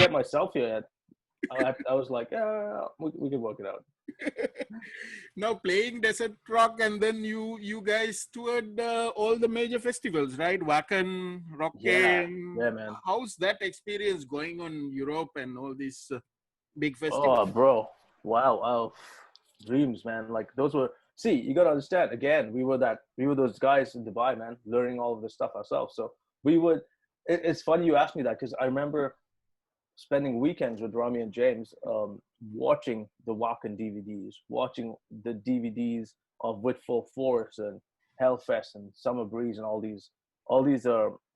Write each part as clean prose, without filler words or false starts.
get myself here yet. I was like, yeah, we can work it out. Now playing desert rock, and then you guys toured all the major festivals, right? Wacken, Yeah, Rocken. yeah, man. How's that experience going on Europe and all these big Oh, festivals? bro, wow, wow, dreams, man. Like those were. See, you gotta understand. Again, we were those guys in Dubai, man, learning all of this stuff ourselves. So we would. It's funny you asked me that because I remember spending weekends with Rami and James, watching the Wacken DVDs, watching the DVDs of Whitfall Force and Hellfest and Summer Breeze and all these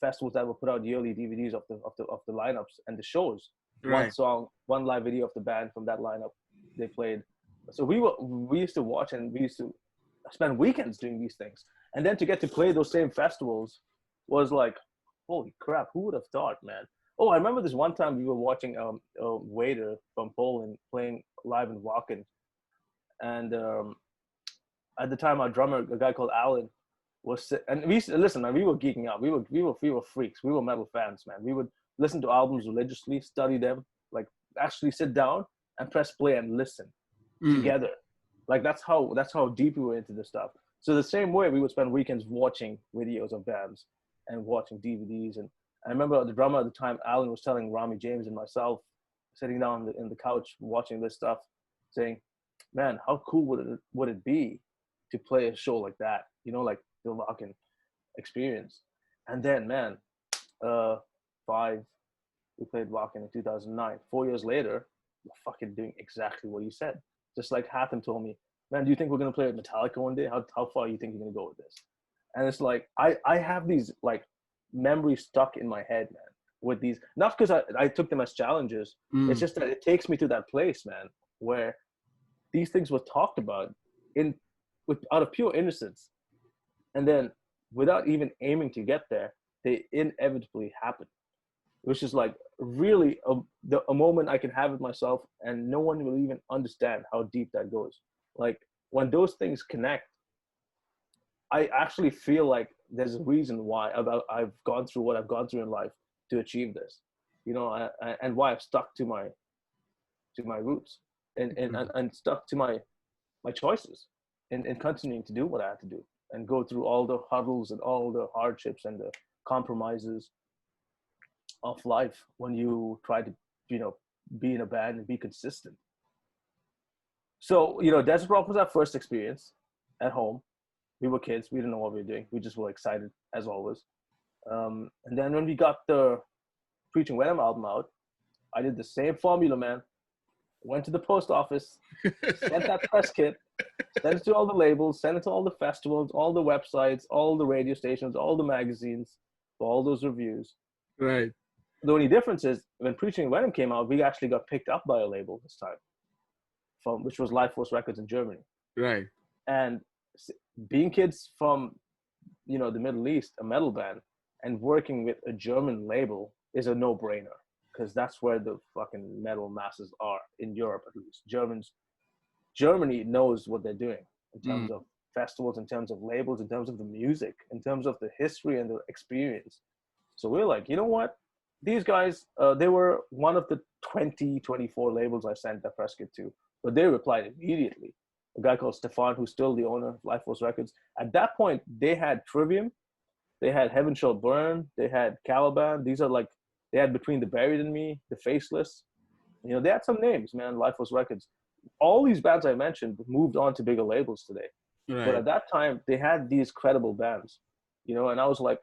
festivals that will put out yearly DVDs of the lineups and the shows. One Right. song, one live video of the band from that lineup they played. So we used to watch and we used to spend weekends doing these things, and then to get to play those same festivals was like, holy crap! Who would have thought, man? Oh, I remember this one time we were watching a waiter from Poland playing live in Wacken, and at the time our drummer, a guy called Alan, and we listen, man. We were geeking out. We were freaks. We were metal fans, man. We would listen to albums religiously, study them, like actually sit down and press play and listen Mm. together. Like that's how deep we were into this stuff. So the same way we would spend weekends watching videos of bands and watching DVDs. And I remember the drummer at the time, Alan, was telling Rami James and myself, sitting down in the couch watching this stuff, saying, "Man, how cool would it be to play a show like that? You know, like the Wacken experience." And then, man, uh, five we played Wacken in 2009. 4 years later, we're fucking doing exactly what you said. Just like Hatham told me, man, do you think we're gonna play with Metallica one day? How far do you think you're gonna go with this? And it's like I have these like memories stuck in my head, man, with these, not because I took them as challenges. It's Mm. just that it takes me to that place, man, where these things were talked about in with out of pure innocence, and then without even aiming to get there, they inevitably happen, which is like really a moment I can have with myself, and no one will even understand how deep that goes. Like when those things connect, I actually feel like there's a reason why I've gone through what I've gone through in life to achieve this, and why I've stuck to my roots, and stuck to my choices, and continuing to do what I had to do and go through all the hurdles and all the hardships and the compromises of life when you try to, be in a band and be consistent. So, Desert Rock was our first experience at home. We were kids. We didn't know what we were doing. We just were excited, as always. And then when we got the Preaching Venom album out, I did the same formula, man. Went to the post office, sent that press kit, sent it to all the labels, sent it to all the festivals, all the websites, all the radio stations, all the magazines, for all those reviews. Right. The only difference is when Preaching Venom came out, we actually got picked up by a label this time, which was Life Force Records in Germany. Right. And being kids from, the Middle East, a metal band, and working with a German label is a no-brainer, because that's where the fucking metal masses are in Europe, at least. Germany knows what they're doing in terms Mm. of festivals, in terms of labels, in terms of the music, in terms of the history and the experience. So we're like, you know what? These guys, they were one of the 24 labels I sent that press kit to, but they replied immediately. A guy called Stefan, who's still the owner of Life Force Records. At that point, they had Trivium, they had Heaven Shall Burn, they had Caliban. These are like, they had Between the Buried and Me, The Faceless. They had some names, man, Life Force Records. All these bands I mentioned moved on to bigger labels today. But Right. at that time, they had these credible bands, and I was like,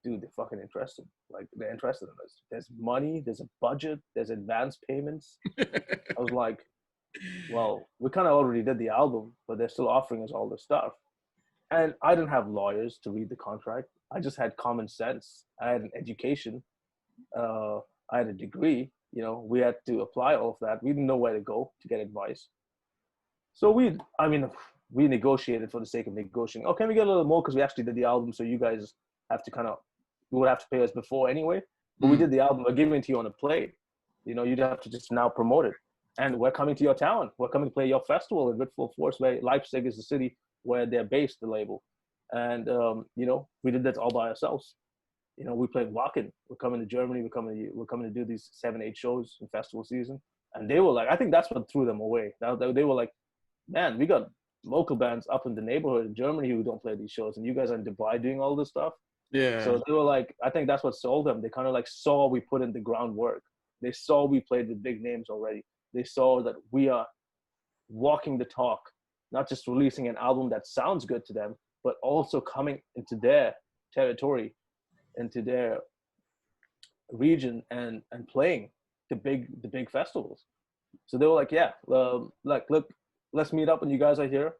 dude, they're fucking interested. Like, they're interested in this. There's money, there's a budget, there's advance payments. I was like, well, we kind of already did the album, but they're still offering us all this stuff. And I didn't have lawyers to read the contract. I just had common sense. I had an education. Uh, I had a degree. We had to apply all of that. We didn't know where to go to get advice. So we negotiated for the sake of negotiating. Oh, can we get a little more? Because we actually did the album, so you guys have to you would have to pay us before anyway. But we Mm. did the album. We're giving it to you on a plate. You'd have to just now promote it. And we're coming to your town. We're coming to play your festival in Whitfall Force, where Leipzig is the city where they're based, the label. And, we did that all by ourselves. we played Wacken. We're coming to Germany. We're coming to do these 7, 8 shows in festival season. And they were like, I think that's what threw them away. Now they were like, man, we got local bands up in the neighborhood in Germany who don't play these shows, and you guys are in Dubai doing all this stuff. Yeah. So they were like, I think that's what sold them. They kind of like saw we put in the groundwork. They saw we played with big names already. They saw that we are walking the talk, not just releasing an album that sounds good to them, but also coming into their territory, into their region, and playing the big festivals. So they were like, yeah, like, look, let's meet up when you guys are here.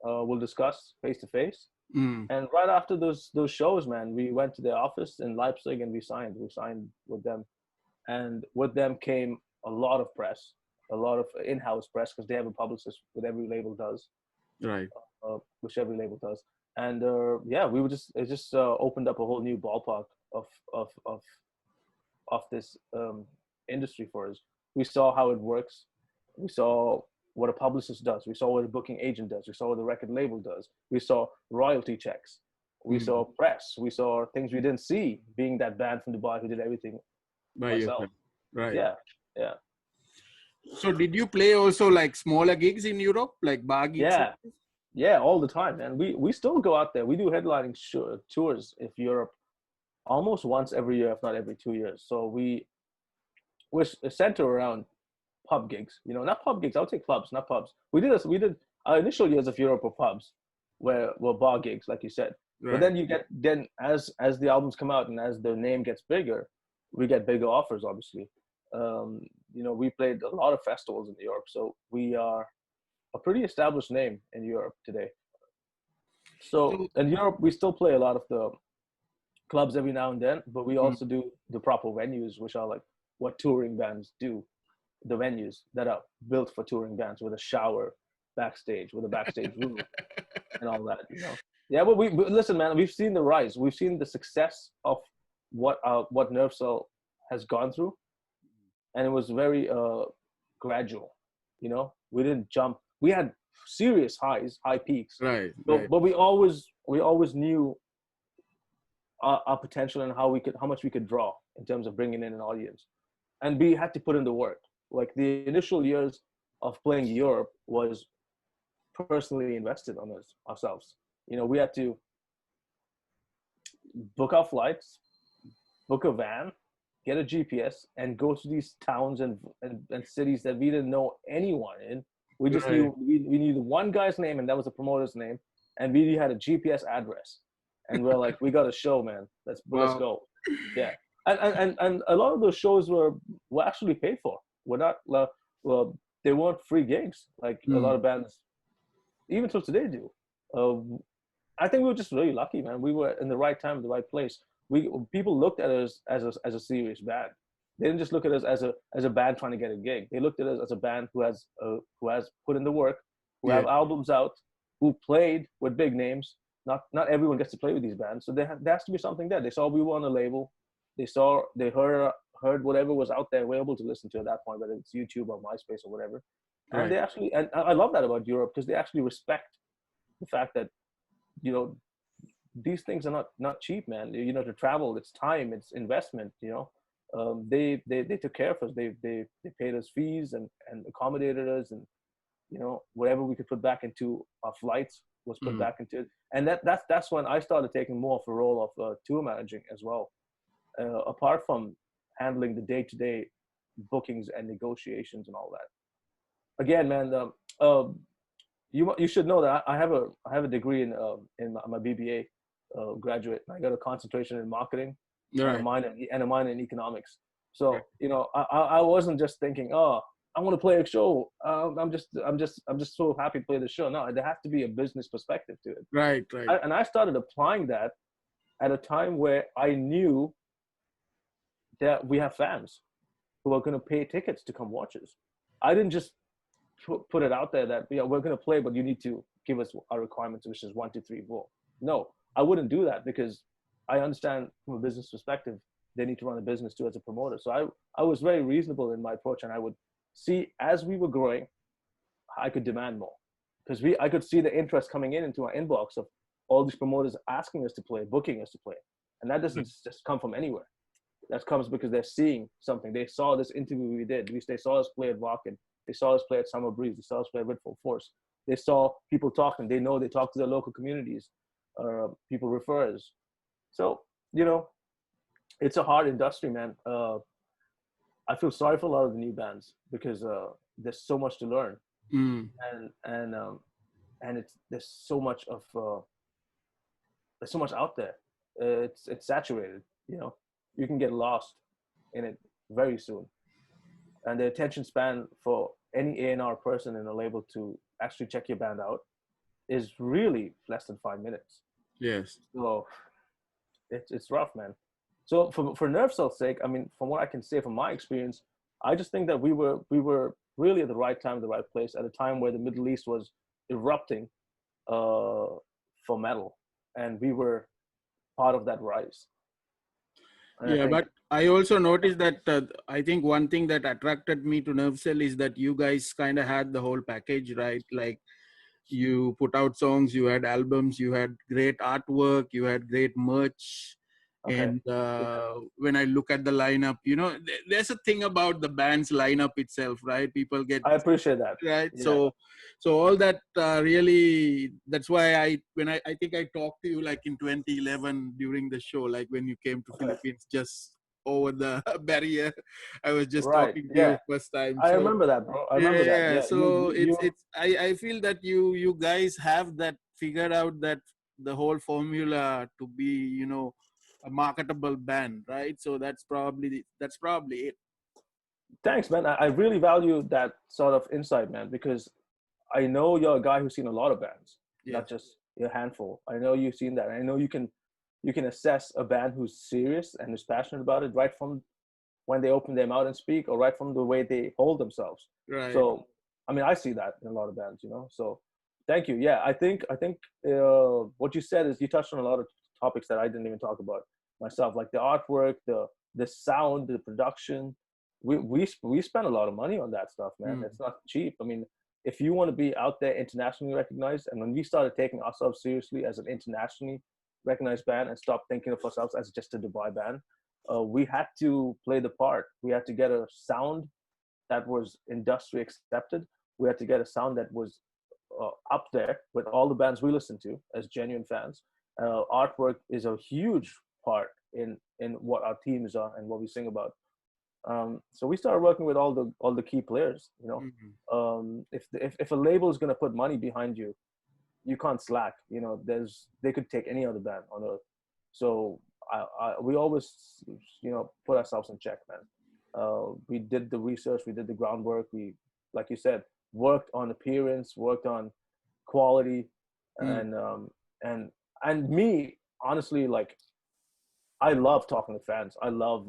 We'll discuss face to face. And right after those shows, man, we went to their office in Leipzig and we signed with them. And with them came a lot of press, a lot of in-house press, because they have a publicist with every label does. Right. Which every label does. And yeah, it just opened up a whole new ballpark of this industry for us. We saw how it works. We saw what a publicist does. We saw what a booking agent does. We saw what the record label does. We saw royalty checks. We saw press. We saw things we didn't see, being that band from Dubai who did everything by myself. yourself. Right. Yeah. So did you play also like smaller gigs in Europe, like bar gigs? Yeah, all the time, man. We still go out there. We do headlining tours in Europe almost once every year, if not every 2 years. So we're centered around pub gigs, not pub gigs. I would say clubs, not pubs. We did our initial years of Europe were pubs, were bar gigs, like you said. Right. But then as the albums come out and as the name gets bigger, we get bigger offers, obviously. We played a lot of festivals in Europe, so we are a pretty established name in Europe today. So in Europe, we still play a lot of the clubs every now and then, but we also do the proper venues, which are like what touring bands do. The venues that are built for touring bands, with a shower backstage, with a backstage room, and all that. Yeah, but listen, man. We've seen the rise. We've seen the success of what Nervecell has gone through, and it was very gradual. We didn't jump. We had serious high peaks. Right. But we always knew our potential and how much we could draw in terms of bringing in an audience, and we had to put in the work. Like the initial years of playing Europe was personally invested on ourselves. We had to book our flights, book a van, get a GPS, and go to these towns and cities that we didn't know anyone in. We just knew we knew the one guy's name, and that was the promoter's name, and we had a GPS address, and we're like, we got a show, man. Let's go. Yeah, and a lot of those shows were actually paid for. We're not they weren't free gigs like a lot of bands, even till today, do. I think we were just really lucky, man. We were in the right time, in the right place. People looked at us as a serious band. They didn't just look at us as a band trying to get a gig. They looked at us as a band who has put in the work, who have albums out, who played with big names. Not everyone gets to play with these bands, so there has to be something there. They saw we were on a label. They heard whatever was out there available to listen to at that point, whether it's YouTube or MySpace or whatever. And they actually, and I love that about Europe, because they actually respect the fact that, these things are not cheap, man. To travel, it's time, it's investment. They took care of us. They paid us fees and accommodated us, and whatever we could put back into our flights was put back into it. And that's when I started taking more of a role of tour managing as well, apart from handling the day-to-day bookings and negotiations and all that. Again, man, you should know that I have a degree in my BBA graduate. I got a concentration in marketing and a minor in economics. So I wasn't just thinking, oh, I want to play a show. I'm just so happy to play the show. No, there has to be a business perspective to it. Right. And I started applying that at a time where I knew that we have fans who are going to pay tickets to come watch us. I didn't just put it out there that we're going to play, but you need to give us our requirements, which is 1, 2, 3, 4. No, I wouldn't do that, because I understand from a business perspective they need to run a business too as a promoter. So I was very reasonable in my approach, and I would see as we were growing, I could demand more, because I could see the interest coming into our inbox of all these promoters asking us to play, booking us to play. and that doesn't just come from anywhere. That comes because they're seeing something. They saw this interview we did. They saw us play at Wacken. They saw us play at Summer Breeze. They saw us play at Red Full Force. They saw people talking. They know they talk to their local communities. People refer us. So, you know, it's a hard industry, man. I feel sorry for a lot of the new bands because there's so much to learn, Mm. and it's there's so much out there. It's saturated. You know, you can get lost in it very soon, and the attention span for any A&R person in a label to actually check your band out is really less than 5 minutes. Yes. So it's rough, man. So for Nervecell's sake, I mean, from what I can say from my experience, I just think that we were really at the right time, the right place, at a time where the Middle East was erupting for metal, and we were part of that rise. And I Yeah, think, but I also noticed that I think one thing that attracted me to Nervecell is that you guys kind of had the whole package, right? Like you put out songs, you had albums, you had great artwork, you had great merch. okay, And yeah, when I look at the lineup, you know, there's a thing about the band's lineup itself, right? People get I appreciate that. right. Yeah, So all that really, that's why I think I talked to you like in 2011 during the show, like when you came to okay, Philippines, just over the barrier. I was just right, talking to yeah. you first time. I So remember that, bro. I remember that. yeah, Yeah, so you it's I feel that you guys have that figured out, that the whole formula to be, you know, a marketable band, right? So that's probably it. thanks, man. I really value that sort of insight, man, because I know you're a guy who's seen a lot of bands, not Yes. just a handful. I know you've seen that. I know you can assess a band who's serious and is passionate about it right from when they open their mouth and speak, or right from the way they hold themselves. Right. So, I mean, I see that in a lot of bands, you know. So, thank you. Yeah, I think what you said is you touched on a lot of topics that I didn't even talk about myself, like the artwork, the sound, the production. We spend a lot of money on that stuff, man. Mm. It's not cheap. I mean, if you want to be out there internationally recognized, and when we started taking ourselves seriously as an internationally recognized band and stop thinking of ourselves as just a Dubai band, we had to play the part. We had to get a sound that was industry accepted. We had to get a sound that was up there with all the bands we listen to as genuine fans. Artwork is a huge part in what our teams are and what we sing about. So we started working with all the key players. You know, Mhm. if a label is gonna put money behind you, you can't slack. You know, they could take any other band on earth. So we always, you know, put ourselves in check, man. We did the research, we did the groundwork. We, like you said, worked on appearance, worked on quality, Mm. and and me, honestly, like I love talking to fans. I love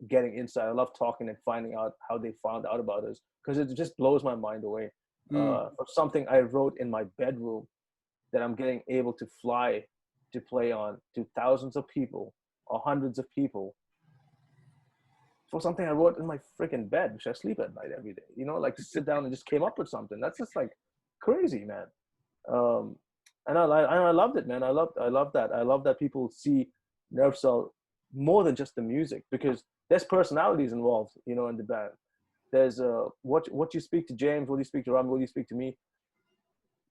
getting insight. I love talking and finding out how they found out about us, because it just blows my mind away. Mm. For something I wrote in my bedroom that I'm getting able to fly to play on to thousands of people or hundreds of people for something I wrote in my freaking bed, which I sleep at night every day. You know, like sit down and just came up with something. That's just like crazy, man. Um, and I loved it, man. I love that. I love that people see Nervecell more than just the music, because there's personalities involved, you know, in the band. There's what you speak to James, what you speak to Rami, what you speak to me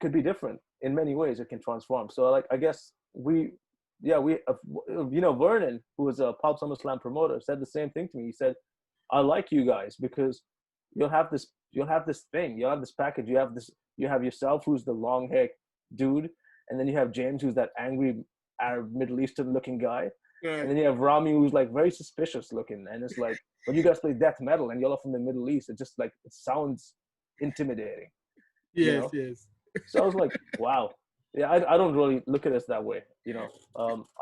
could be different in many ways. It can transform. So like I guess you know, Vernon, who was a Pulp SummerSlam promoter, said the same thing to me. He said, I like you guys because you'll have this thing, you'll have this package, you have yourself, who's the long hair dude, and then you have James, who's that angry Arab Middle Eastern looking guy, and Right. then you have Rami, who's like very suspicious looking. And it's like, when you guys play death metal and you're all from the Middle East, it just like, it sounds intimidating, you Yes. know. Yes. So I was like, wow. Yeah, I don't really look at it that way, you know.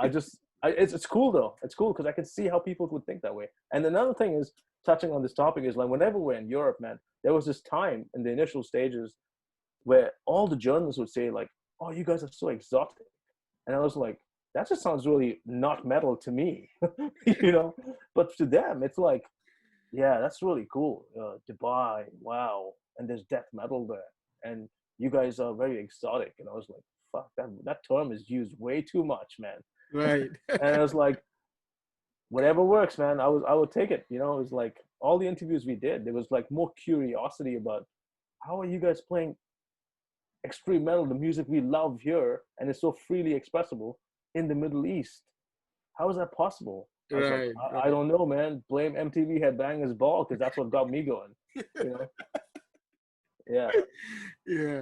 It's cool though. It's cool because I can see how people would think that way. And another thing is, touching on this topic, is like whenever we're in Europe, man, there was this time in the initial stages where all the journalists would say like, "Oh, you guys are so exotic," and I was like, "That just sounds really not metal to me," you know. But to them, it's like, yeah, that's really cool. Dubai, wow, and there's death metal there, and you guys are very exotic. And I was like, fuck, that term is used way too much, man. Right. And it was like, whatever works, man. I would take it. You know, it was like all the interviews we did, there was like more curiosity about how are you guys playing extreme metal, the music we love here, and it's so freely expressible in the Middle East. How is that possible? I was like, Right. I Right. don't know, man. Blame MTV Headbangers Ball because that's what got me going. You know? Yeah. Yeah.